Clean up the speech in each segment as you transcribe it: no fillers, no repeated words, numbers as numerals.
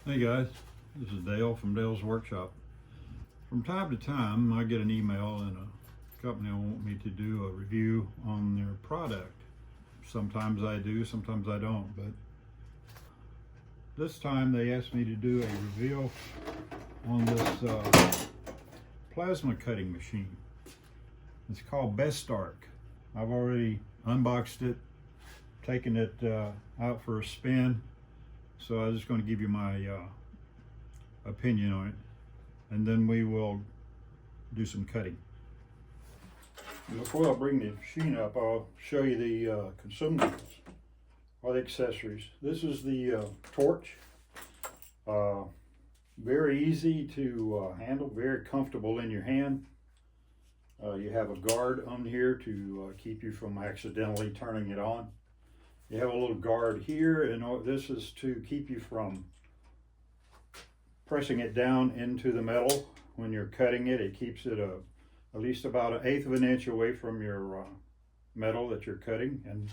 Hey guys, this is Dale from Dale's Workshop. From time to time I get an email and a company will want me to do a review on their product. Sometimes I do, sometimes I don't, but this time they asked me to do a review on this plasma cutting machine. It's called Bestarc. I've already unboxed it, taken it out for a spin. So I'm just going to give you my opinion on it, and then we will do some cutting. Before I bring the machine up, I'll show you the consumables or the accessories. This is the torch. Very easy to handle, very comfortable in your hand. You have a guard on here to keep you from accidentally turning it on. You have a little guard here, and this is to keep you from pressing it down into the metal when you're cutting it. It keeps it at least about 1/8 of an inch away from your metal that you're cutting, and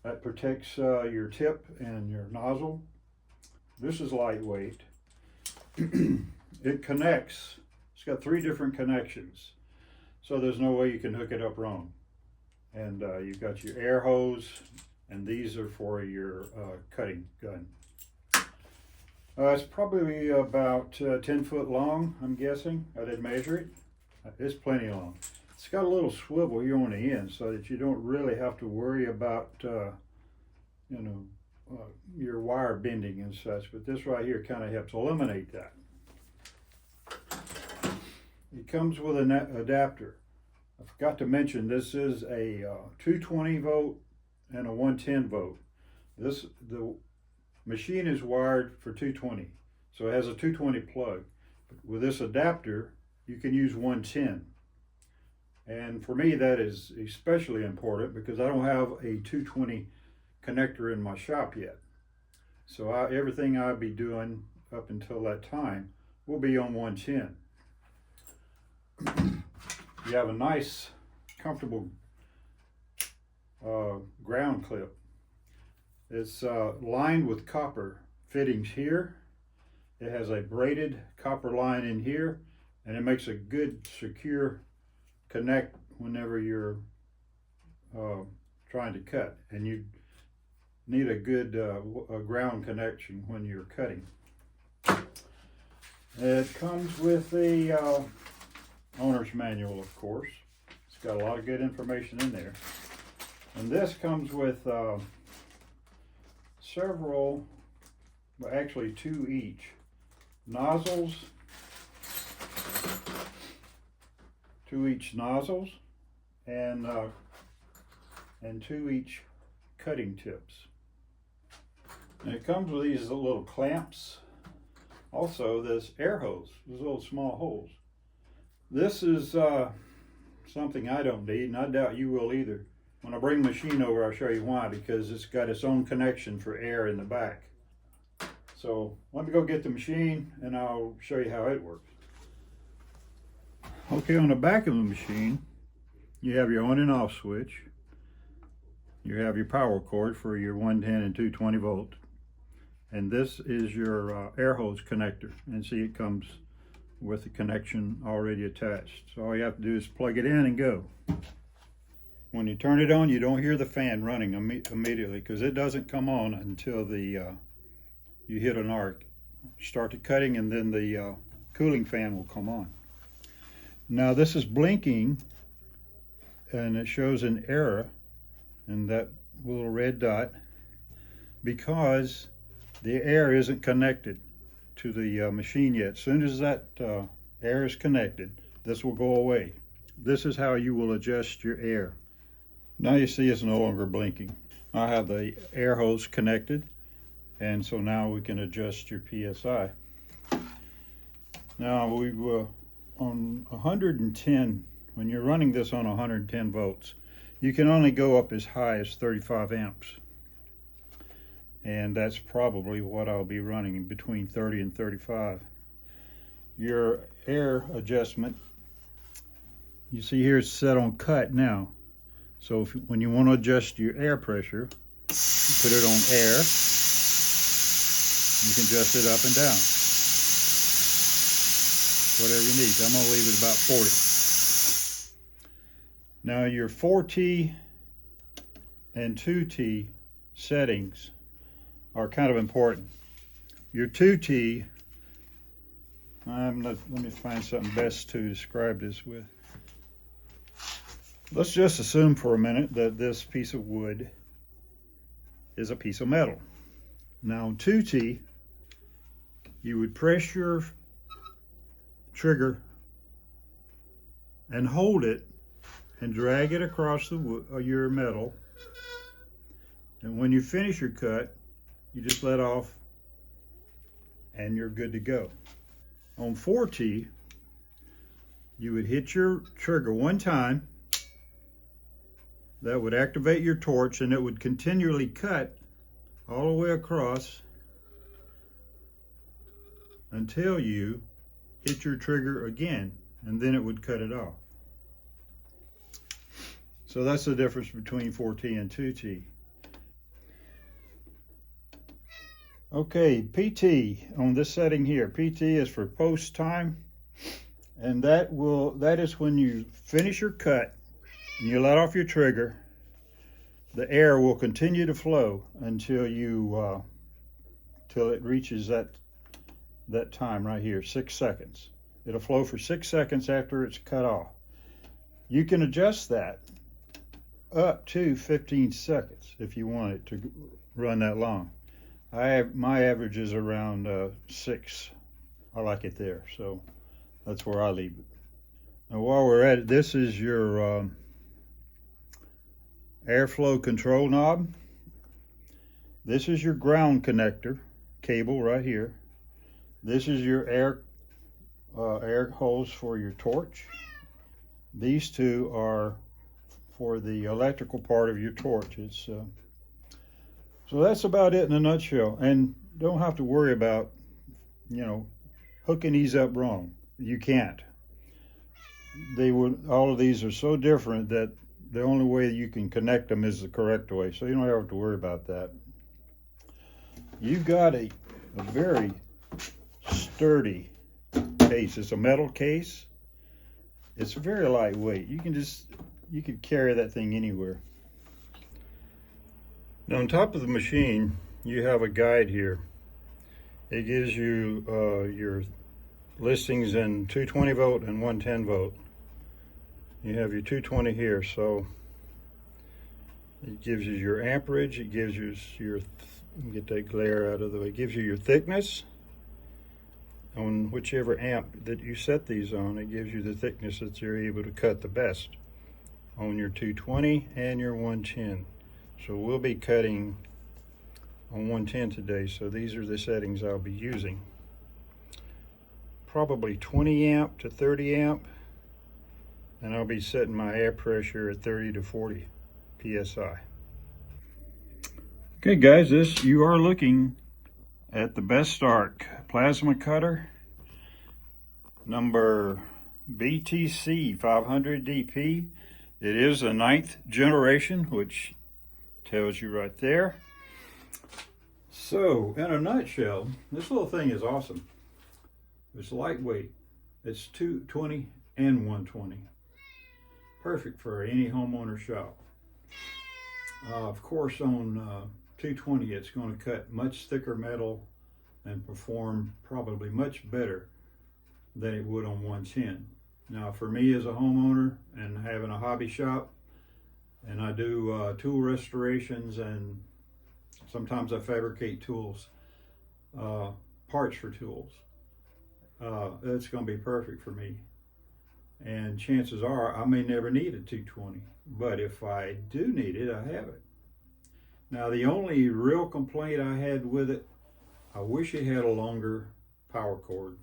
that protects your tip and your nozzle. This is lightweight. It connects. It's got 3 different connections, so there's no way you can hook it up wrong. And you've got your air hose, and these are for your cutting gun. It's probably about 10 foot long, I'm guessing. I didn't measure it. It's plenty long. It's got a little swivel here on the end so that you don't really have to worry about your wire bending and such, but this right here kind of helps eliminate that. It comes with an adapter. I forgot to mention this is a 220 volt and a 110 volt. The machine is wired for 220, so it has a 220 plug. But with this adapter, you can use 110. And for me, that is especially important because I don't have a 220 connector in my shop yet. So everything I'll be doing up until that time will be on 110. You have a nice, comfortable ground clip. It's lined with copper fittings here. It has a braided copper line in here, and it makes a good secure connect whenever you're trying to cut, and you need a good ground connection when you're cutting. It comes with the owner's manual, of course. It's got a lot of good information in there. And this comes with several, well, actually 2 each, nozzles, 2 each nozzles, and 2 each cutting tips. And it comes with these little clamps. Also, this air hose, these little small holes. This is something I don't need, and I doubt you will either. When I bring the machine over, I'll show you why, because it's got its own connection for air in the back. So let me go get the machine and I'll show you how it works. Okay, on the back of the machine, you have your on and off switch. You have your power cord for your 110 and 220 volt. And this is your air hose connector. And see, it comes with the connection already attached. So all you have to do is plug it in and go. When you turn it on, you don't hear the fan running immediately because it doesn't come on until you hit an arc. Start the cutting, and then the cooling fan will come on. Now this is blinking, and it shows an error in that little red dot because the air isn't connected to the machine yet. As soon as that air is connected, this will go away. This is how you will adjust your air. Now you see it's no longer blinking. I have the air hose connected, and so now we can adjust your PSI. Now we will, on 110, when you're running this on 110 volts, you can only go up as high as 35 amps. And that's probably what I'll be running, between 30 and 35. Your air adjustment, you see here it's set on cut now. So when you want to adjust your air pressure, put it on air, You can adjust it up and down, whatever you need. I'm gonna leave it about 40. Now your 4T and 2T settings are kind of important. Your 2T, let me find something best to describe this with. Let's just assume for a minute that this piece of wood is a piece of metal. Now on 2T, you would press your trigger and hold it and drag it across your metal. And when you finish your cut, you just let off and you're good to go. On 4T, you would hit your trigger one time. That would activate your torch, and it would continually cut all the way across until you hit your trigger again, and then it would cut it off. So that's the difference between 4T and 2T. Okay, PT on this setting here. PT is for post time, and that is when you finish your cut and you let off your trigger. The air will continue to flow until till it reaches that time right here, 6 seconds. It'll flow for 6 seconds after it's cut off. You can adjust that up to 15 seconds if you want it to run that long. My average is around 6. I like it there, so that's where I leave it. Now while we're at it, this is your airflow control knob. This is your ground connector cable right here. This is your air hose for your torch. These two are for the electrical part of your torch. So that's about it in a nutshell. And don't have to worry about, hooking these up wrong. You can't. All of these are so different that the only way you can connect them is the correct way. So you don't have to worry about that. You've got a very sturdy case. It's a metal case. It's very lightweight. You can carry that thing anywhere. Now on top of the machine, you have a guide here. It gives you your listings in 220 volt and 110 volt. You have your 220 here, so it gives you your amperage. It gives you get that glare out of the way. It gives you your thickness on whichever amp that you set these on. It gives you the thickness that you're able to cut the best on your 220 and your 110. So we'll be cutting on 110 today, so these are the settings I'll be using. Probably 20 amp to 30 amp, and I'll be setting my air pressure at 30 to 40 psi. Okay guys, you are looking at the Bestarc plasma cutter number BTC500DP. It is a 9th generation, which tells you right there. So in a nutshell, this little thing is awesome. It's lightweight. It's 220 and 120. Perfect for any homeowner shop. Of course, on 220, it's going to cut much thicker metal and perform probably much better than it would on 110. Now, for me as a homeowner and having a hobby shop, and I do tool restorations, and sometimes I fabricate tools, parts for tools. It's going to be perfect for me. And chances are I may never need a 220, but if I do need it, I have it. Now, the only real complaint I had with it, I wish it had a longer power cord.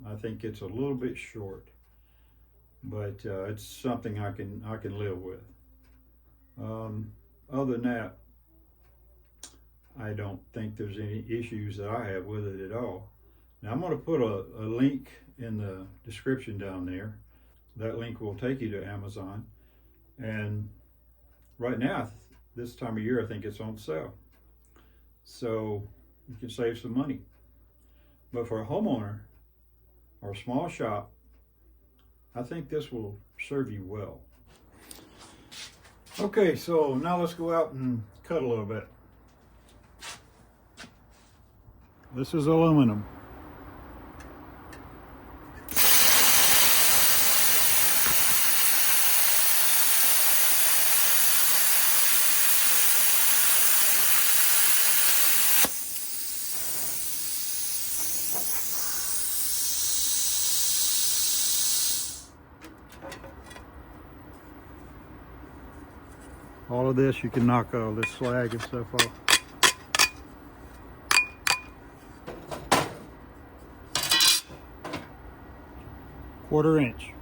I think it's a little bit short, but it's something I can live with. Other than that, I don't think there's any issues that I have with it at all. Now I'm going to put a link in the description down there. That link will take you to Amazon. And right now, this time of year, I think it's on sale. So you can save some money. But for a homeowner or a small shop, I think this will serve you well. Okay, so now let's go out and cut a little bit. This is aluminum. All of this, you can knock all this slag and stuff off. Quarter inch.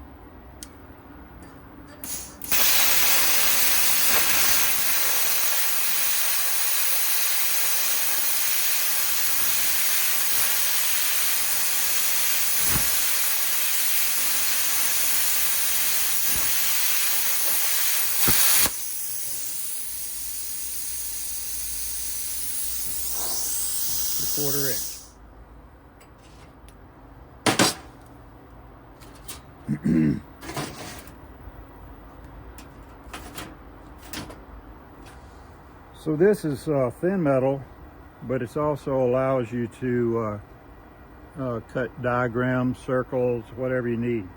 Quarter inch. So this is thin metal, but it also allows you to cut diagrams, circles, whatever you need.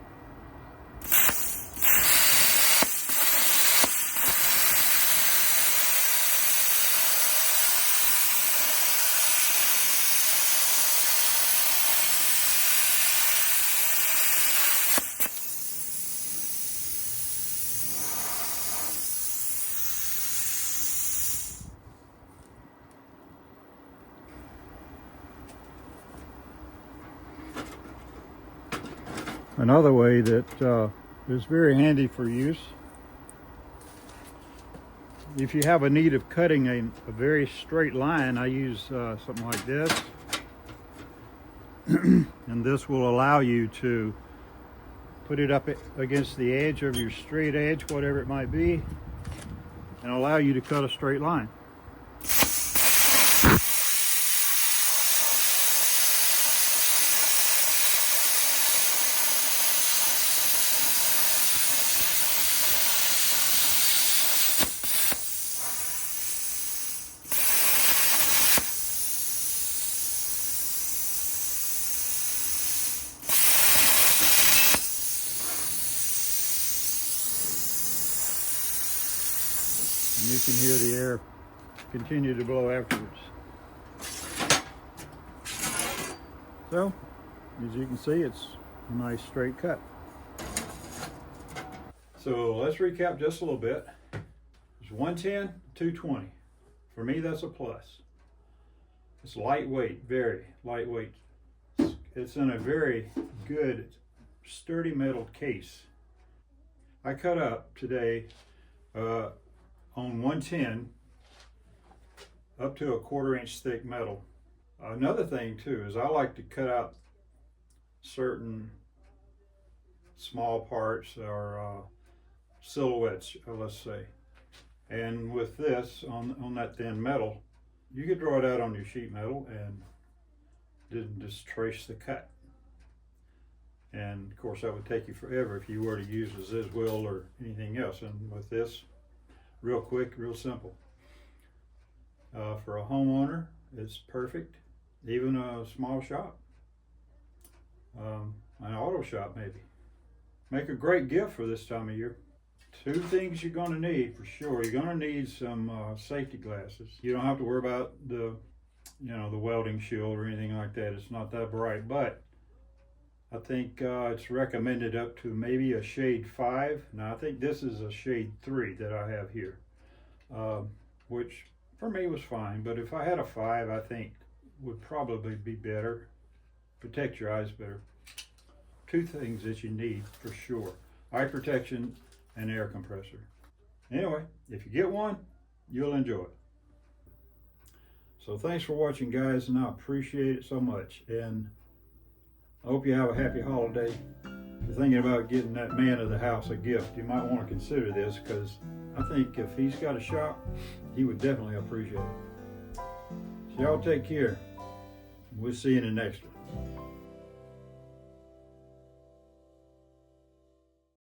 Another way that is very handy for use, if you have a need of cutting a very straight line, I use something like this. And this will allow you to put it up against the edge of your straight edge, whatever it might be, and allow you to cut a straight line. And you can hear the air continue to blow afterwards. So, as you can see, it's a nice straight cut. So let's recap just a little bit. It's 110, 220. For me, that's a plus. It's lightweight, very lightweight. It's in a very good, sturdy metal case. I cut up today on 110 up to a quarter inch thick metal. Another thing too is I like to cut out certain small parts or silhouettes, let's say. And with this on that thin metal, you could draw it out on your sheet metal and just trace the cut. And of course that would take you forever if you were to use a Ziz wheel or anything else. And with this, real quick, real simple. For a homeowner, it's perfect. Even a small shop, an auto shop maybe. Make a great gift for this time of year. Two things you're going to need for sure. You're going to need some safety glasses. You don't have to worry about the welding shield or anything like that. It's not that bright, but I think it's recommended up to maybe a shade 5. Now I think this is a shade 3 that I have here, which for me was fine, but if I had a 5, I think would probably be better, protect your eyes better. Two things that you need for sure: eye protection and air compressor. Anyway, if you get one, you'll enjoy it. So thanks for watching, guys, and I appreciate it so much. And I hope you have a happy holiday. If you're thinking about getting that man of the house a gift, you might want to consider this, because I think if he's got a shop, he would definitely appreciate it. So y'all take care. We'll see you in the next one.